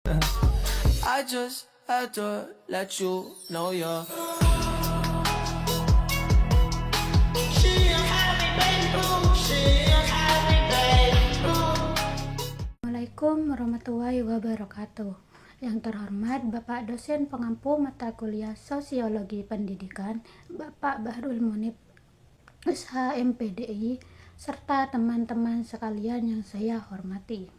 I just had to let you know you're. Assalamualaikum warahmatullahi wabarakatuh. Yang terhormat Bapak dosen pengampu mata kuliah Sosiologi Pendidikan, Bapak Bahrul Munib, SH MPDI, serta teman-teman sekalian yang saya hormati.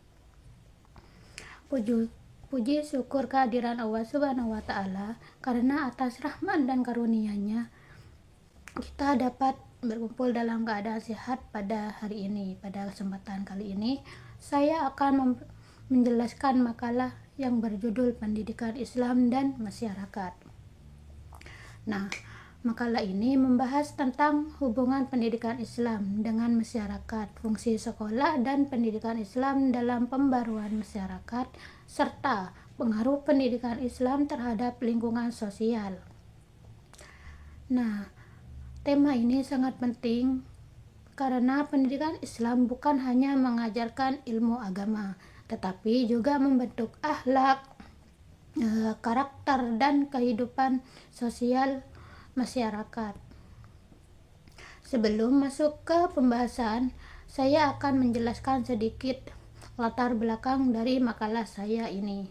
Puji syukur kehadiran Allah Subhanahu wa Ta'ala, karena atas rahmat dan karunia-Nya kita dapat berkumpul dalam keadaan sehat pada hari ini. Pada kesempatan kali ini saya akan menjelaskan makalah yang berjudul Pendidikan Islam dan Masyarakat. Nah, makalah ini membahas tentang hubungan pendidikan Islam dengan masyarakat, fungsi sekolah dan pendidikan Islam dalam pembaruan masyarakat, serta pengaruh pendidikan Islam terhadap lingkungan sosial. Nah, tema ini sangat penting karena pendidikan Islam bukan hanya mengajarkan ilmu agama, tetapi juga membentuk akhlak, karakter, dan kehidupan sosial masyarakat. Sebelum masuk ke pembahasan, saya akan menjelaskan sedikit latar belakang dari makalah saya ini.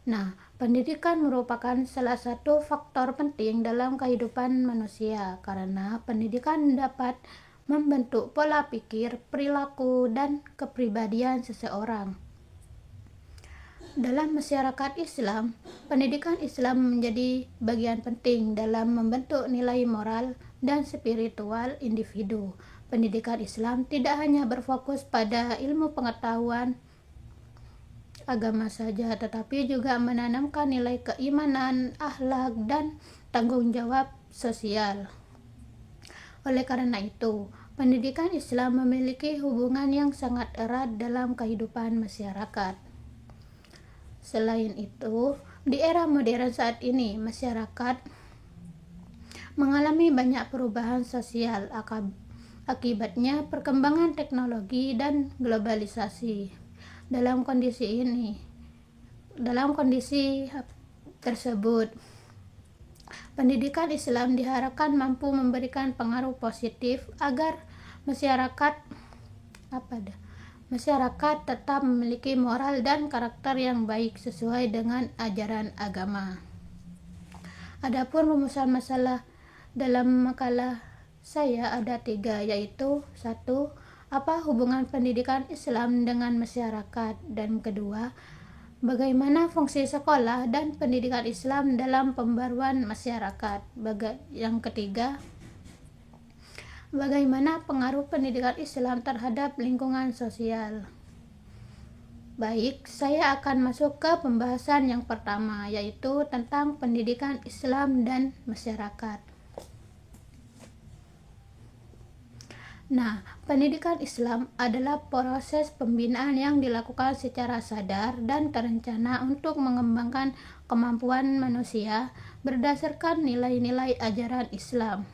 Nah, pendidikan merupakan salah satu faktor penting dalam kehidupan manusia karena pendidikan dapat membentuk pola pikir, perilaku, dan kepribadian seseorang. Dalam masyarakat Islam, pendidikan Islam menjadi bagian penting dalam membentuk nilai moral dan spiritual individu. Pendidikan Islam tidak hanya berfokus pada ilmu pengetahuan agama saja, tetapi juga menanamkan nilai keimanan, akhlak, dan tanggung jawab sosial. Oleh karena itu, pendidikan Islam memiliki hubungan yang sangat erat dalam kehidupan masyarakat. Selain itu, di era modern saat ini, masyarakat mengalami banyak perubahan sosial akibatnya perkembangan teknologi dan globalisasi. Dalam kondisi tersebut, pendidikan Islam diharapkan mampu memberikan pengaruh positif agar masyarakat tetap memiliki moral dan karakter yang baik sesuai dengan ajaran agama. Adapun rumusan masalah dalam makalah saya ada 3, yaitu 1. Apa hubungan pendidikan Islam dengan masyarakat? Dan kedua, bagaimana fungsi sekolah dan pendidikan Islam dalam pembaruan masyarakat? Yang ketiga, bagaimana pengaruh pendidikan Islam terhadap lingkungan sosial? Baik, saya akan masuk ke pembahasan yang pertama, yaitu tentang pendidikan Islam dan masyarakat. Nah, pendidikan Islam adalah proses pembinaan yang dilakukan secara sadar dan terencana untuk mengembangkan kemampuan manusia berdasarkan nilai-nilai ajaran Islam.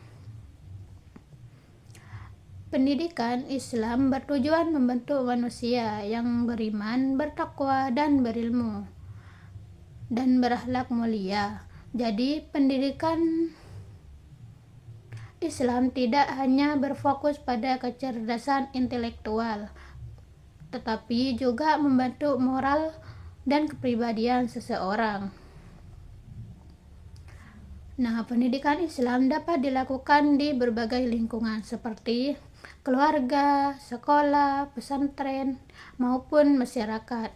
Pendidikan Islam bertujuan membentuk manusia yang beriman, bertakwa, dan berilmu, dan berakhlak mulia. Jadi, pendidikan Islam tidak hanya berfokus pada kecerdasan intelektual, tetapi juga membentuk moral dan kepribadian seseorang. Nah, pendidikan Islam dapat dilakukan di berbagai lingkungan seperti keluarga, sekolah, pesantren, maupun masyarakat.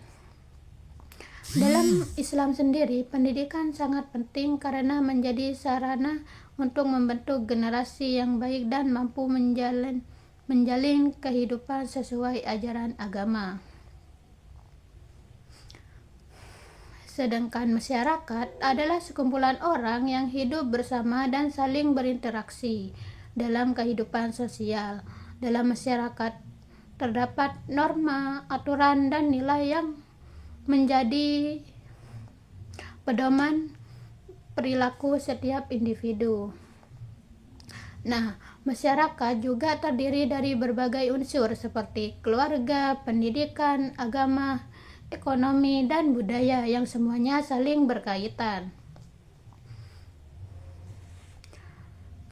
Dalam Islam sendiri, pendidikan sangat penting karena menjadi sarana untuk membentuk generasi yang baik dan mampu menjalin kehidupan sesuai ajaran agama. Sedangkan masyarakat adalah sekumpulan orang yang hidup bersama dan saling berinteraksi dalam kehidupan sosial. Dalam masyarakat terdapat norma, aturan, dan nilai yang menjadi pedoman perilaku setiap individu. Nah, masyarakat juga terdiri dari berbagai unsur seperti keluarga, pendidikan, agama, ekonomi, dan budaya yang semuanya saling berkaitan.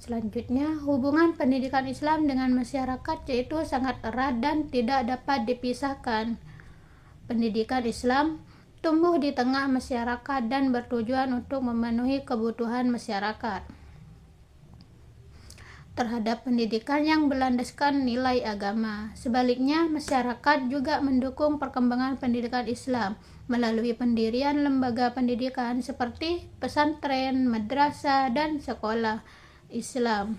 Selanjutnya, hubungan pendidikan Islam dengan masyarakat yaitu sangat erat dan tidak dapat dipisahkan. Pendidikan Islam tumbuh di tengah masyarakat dan bertujuan untuk memenuhi kebutuhan masyarakat terhadap pendidikan yang berlandaskan nilai agama. Sebaliknya, masyarakat juga mendukung perkembangan pendidikan Islam melalui pendirian lembaga pendidikan seperti pesantren, madrasah, dan sekolah Islam.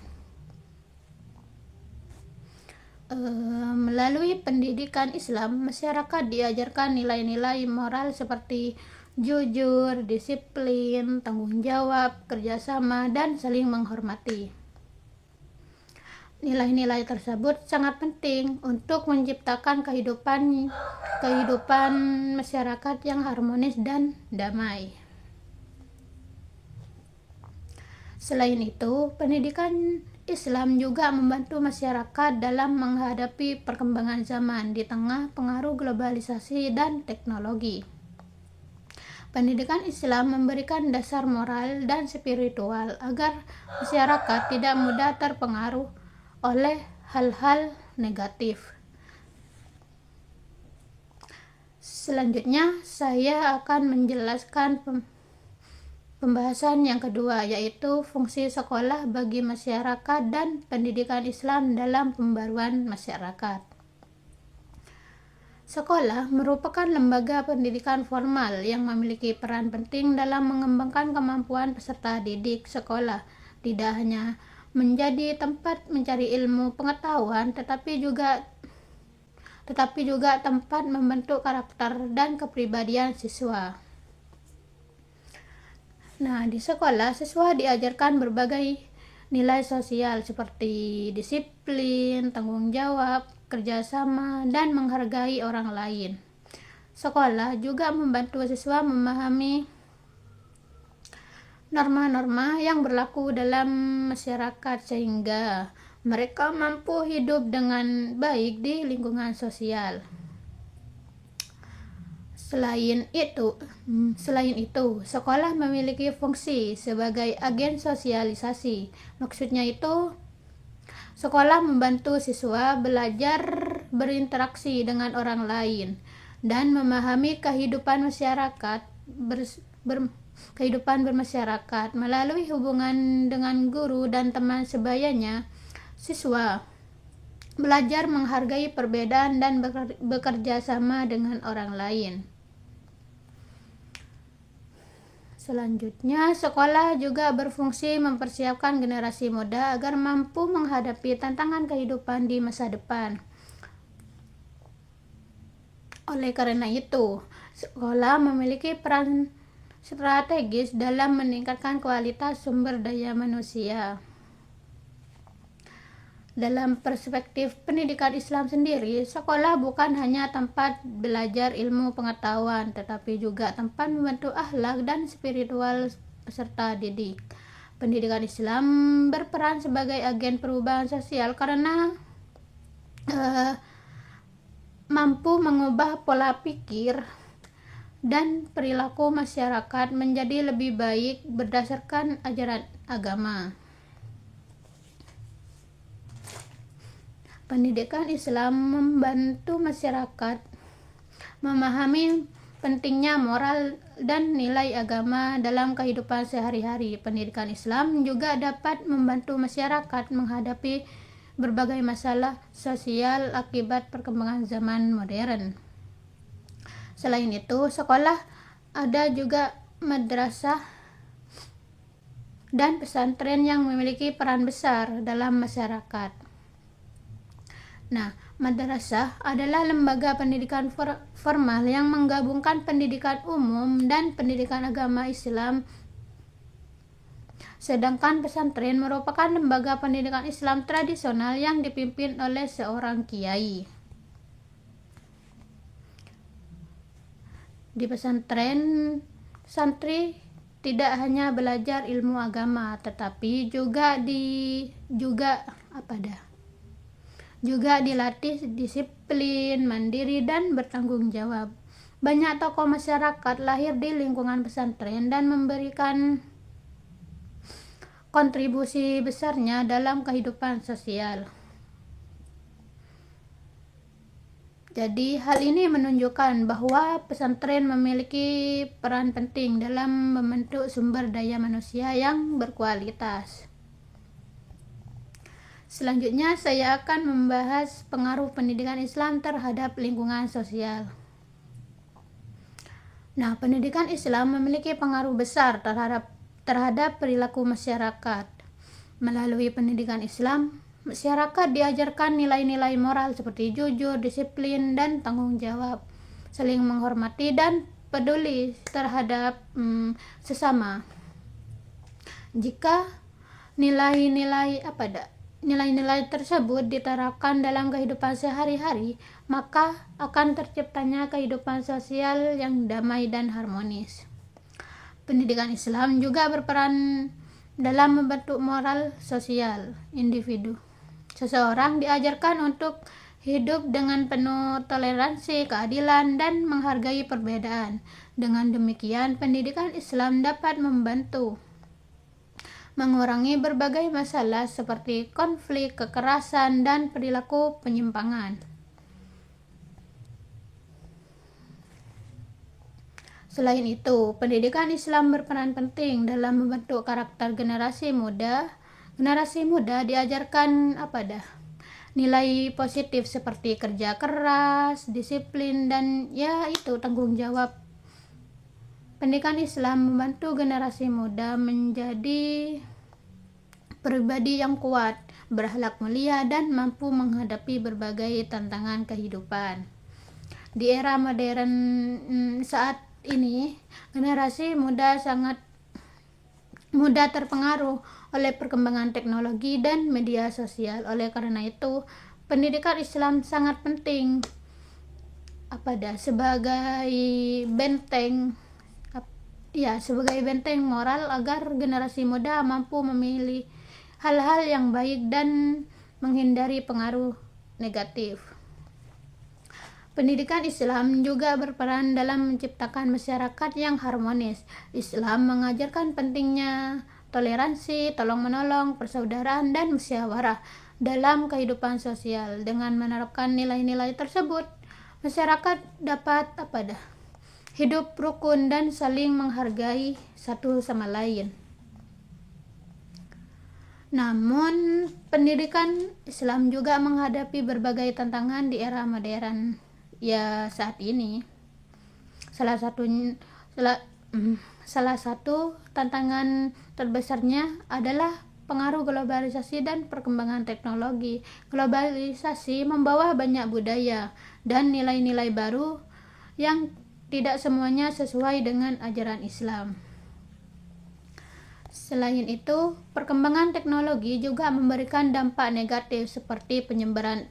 Melalui pendidikan Islam, masyarakat diajarkan nilai-nilai moral seperti jujur, disiplin, tanggung jawab, kerjasama, dan saling menghormati. Nilai-nilai tersebut sangat penting untuk menciptakan kehidupan masyarakat yang harmonis dan damai. Selain itu, pendidikan Islam juga membantu masyarakat dalam menghadapi perkembangan zaman di tengah pengaruh globalisasi dan teknologi. Pendidikan Islam memberikan dasar moral dan spiritual agar masyarakat tidak mudah terpengaruh oleh hal-hal negatif. Selanjutnya, saya akan menjelaskan pembahasan yang kedua, yaitu fungsi sekolah bagi masyarakat dan pendidikan Islam dalam pembaruan masyarakat. Sekolah merupakan lembaga pendidikan formal yang memiliki peran penting dalam mengembangkan kemampuan peserta didik. Sekolah tidak hanya menjadi tempat mencari ilmu pengetahuan, tetapi juga tempat membentuk karakter dan kepribadian siswa. Nah, di sekolah, siswa diajarkan berbagai nilai sosial seperti disiplin, tanggung jawab, kerjasama, dan menghargai orang lain. Sekolah juga membantu siswa memahami norma-norma yang berlaku dalam masyarakat sehingga mereka mampu hidup dengan baik di lingkungan sosial. Selain itu, sekolah memiliki fungsi sebagai agen sosialisasi. Maksudnya itu, sekolah membantu siswa belajar berinteraksi dengan orang lain dan memahami kehidupan bermasyarakat melalui hubungan dengan guru dan teman sebayanya. Siswa belajar menghargai perbedaan dan bekerja sama dengan orang lain. Selanjutnya, sekolah juga berfungsi mempersiapkan generasi muda agar mampu menghadapi tantangan kehidupan di masa depan. Oleh karena itu, sekolah memiliki peran strategis dalam meningkatkan kualitas sumber daya manusia. Dalam perspektif pendidikan Islam sendiri, sekolah bukan hanya tempat belajar ilmu pengetahuan, tetapi juga tempat membentuk akhlak dan spiritual peserta didik. Pendidikan Islam berperan sebagai agen perubahan sosial karena mampu mengubah pola pikir dan perilaku masyarakat menjadi lebih baik berdasarkan ajaran agama. Pendidikan Islam membantu masyarakat memahami pentingnya moral dan nilai agama dalam kehidupan sehari-hari. Pendidikan Islam juga dapat membantu masyarakat menghadapi berbagai masalah sosial akibat perkembangan zaman modern. Selain itu, sekolah ada juga madrasah dan pesantren yang memiliki peran besar dalam masyarakat. Nah, madrasah adalah lembaga pendidikan formal yang menggabungkan pendidikan umum dan pendidikan agama Islam. Sedangkan pesantren merupakan lembaga pendidikan Islam tradisional yang dipimpin oleh seorang kiai. Di pesantren, santri tidak hanya belajar ilmu agama, tetapi juga dilatih disiplin, mandiri, dan bertanggung jawab. Banyak tokoh masyarakat lahir di lingkungan pesantren dan memberikan kontribusi besarnya dalam kehidupan sosial. Jadi hal ini menunjukkan bahwa pesantren memiliki peran penting dalam membentuk sumber daya manusia yang berkualitas. Selanjutnya saya akan membahas pengaruh pendidikan Islam terhadap lingkungan sosial. Nah, pendidikan Islam memiliki pengaruh besar terhadap perilaku masyarakat. Melalui pendidikan Islam, masyarakat diajarkan nilai-nilai moral seperti jujur, disiplin, dan tanggung jawab, saling menghormati dan peduli terhadap sesama. Jika nilai-nilai tersebut diterapkan dalam kehidupan sehari-hari, maka akan terciptanya kehidupan sosial yang damai dan harmonis. Pendidikan Islam juga berperan dalam membentuk moral sosial individu. Seseorang diajarkan untuk hidup dengan penuh toleransi, keadilan, dan menghargai perbedaan. Dengan demikian, pendidikan Islam dapat membantu mengurangi berbagai masalah seperti konflik, kekerasan, dan perilaku penyimpangan. Selain itu, pendidikan Islam berperan penting dalam membentuk karakter generasi muda. Generasi muda diajarkan nilai positif seperti kerja keras, disiplin, dan tanggung jawab. Pendidikan Islam membantu generasi muda menjadi pribadi yang kuat, berakhlak mulia, dan mampu menghadapi berbagai tantangan kehidupan. Di era modern saat ini, generasi muda sangat mudah terpengaruh oleh perkembangan teknologi dan media sosial. Oleh karena itu, pendidikan Islam sangat penting sebagai benteng moral agar generasi muda mampu memilih hal-hal yang baik dan menghindari pengaruh negatif. Pendidikan Islam juga berperan dalam menciptakan masyarakat yang harmonis. Islam mengajarkan pentingnya toleransi, tolong-menolong, persaudaraan, dan musyawarah dalam kehidupan sosial. Dengan menerapkan nilai-nilai tersebut, masyarakat dapat hidup rukun dan saling menghargai satu sama lain. Namun, pendidikan Islam juga menghadapi berbagai tantangan di era modern saat ini. Salah satu tantangan terbesarnya adalah pengaruh globalisasi dan perkembangan teknologi. Globalisasi membawa banyak budaya dan nilai-nilai baru yang tidak semuanya sesuai dengan ajaran Islam. Selain itu, perkembangan teknologi juga memberikan dampak negatif seperti penyebaran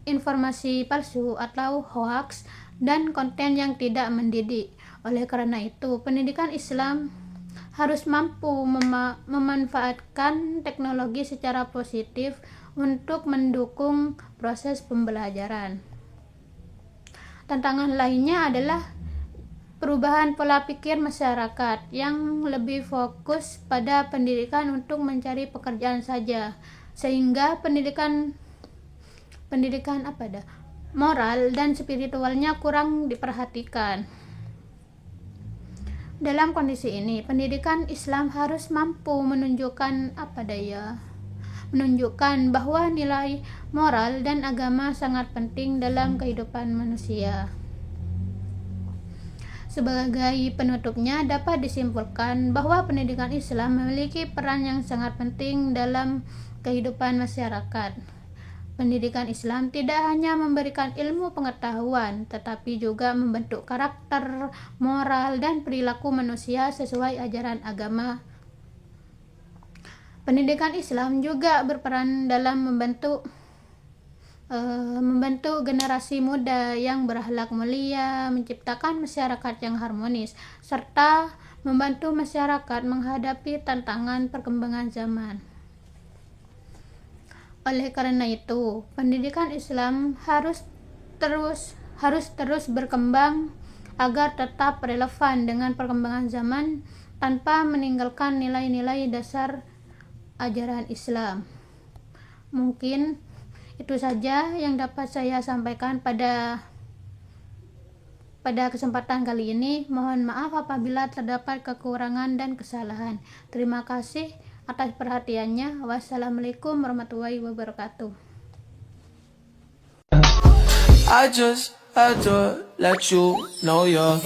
informasi palsu atau hoax dan konten yang tidak mendidik. Oleh karena itu, pendidikan Islam harus mampu memanfaatkan teknologi secara positif untuk mendukung proses pembelajaran. Tantangan lainnya adalah perubahan pola pikir masyarakat yang lebih fokus pada pendidikan untuk mencari pekerjaan saja, sehingga pendidikan moral dan spiritualnya kurang diperhatikan. Dalam kondisi ini, pendidikan Islam harus mampu menunjukkan bahwa nilai moral dan agama sangat penting dalam kehidupan manusia. Sebagai penutupnya, dapat disimpulkan bahwa pendidikan Islam memiliki peran yang sangat penting dalam kehidupan masyarakat. Pendidikan Islam tidak hanya memberikan ilmu pengetahuan, tetapi juga membentuk karakter, moral, dan perilaku manusia sesuai ajaran agama. Pendidikan Islam juga berperan dalam membentuk generasi muda yang berakhlak mulia, menciptakan masyarakat yang harmonis, serta membantu masyarakat menghadapi tantangan perkembangan zaman. Oleh karena itu, pendidikan Islam harus harus terus berkembang agar tetap relevan dengan perkembangan zaman tanpa meninggalkan nilai-nilai dasar ajaran Islam. Mungkin itu saja yang dapat saya sampaikan pada kesempatan kali ini. Mohon maaf apabila terdapat kekurangan dan kesalahan. Terima kasih atas perhatiannya. Wassalamualaikum warahmatullahi wabarakatuh. I just had to let you know you're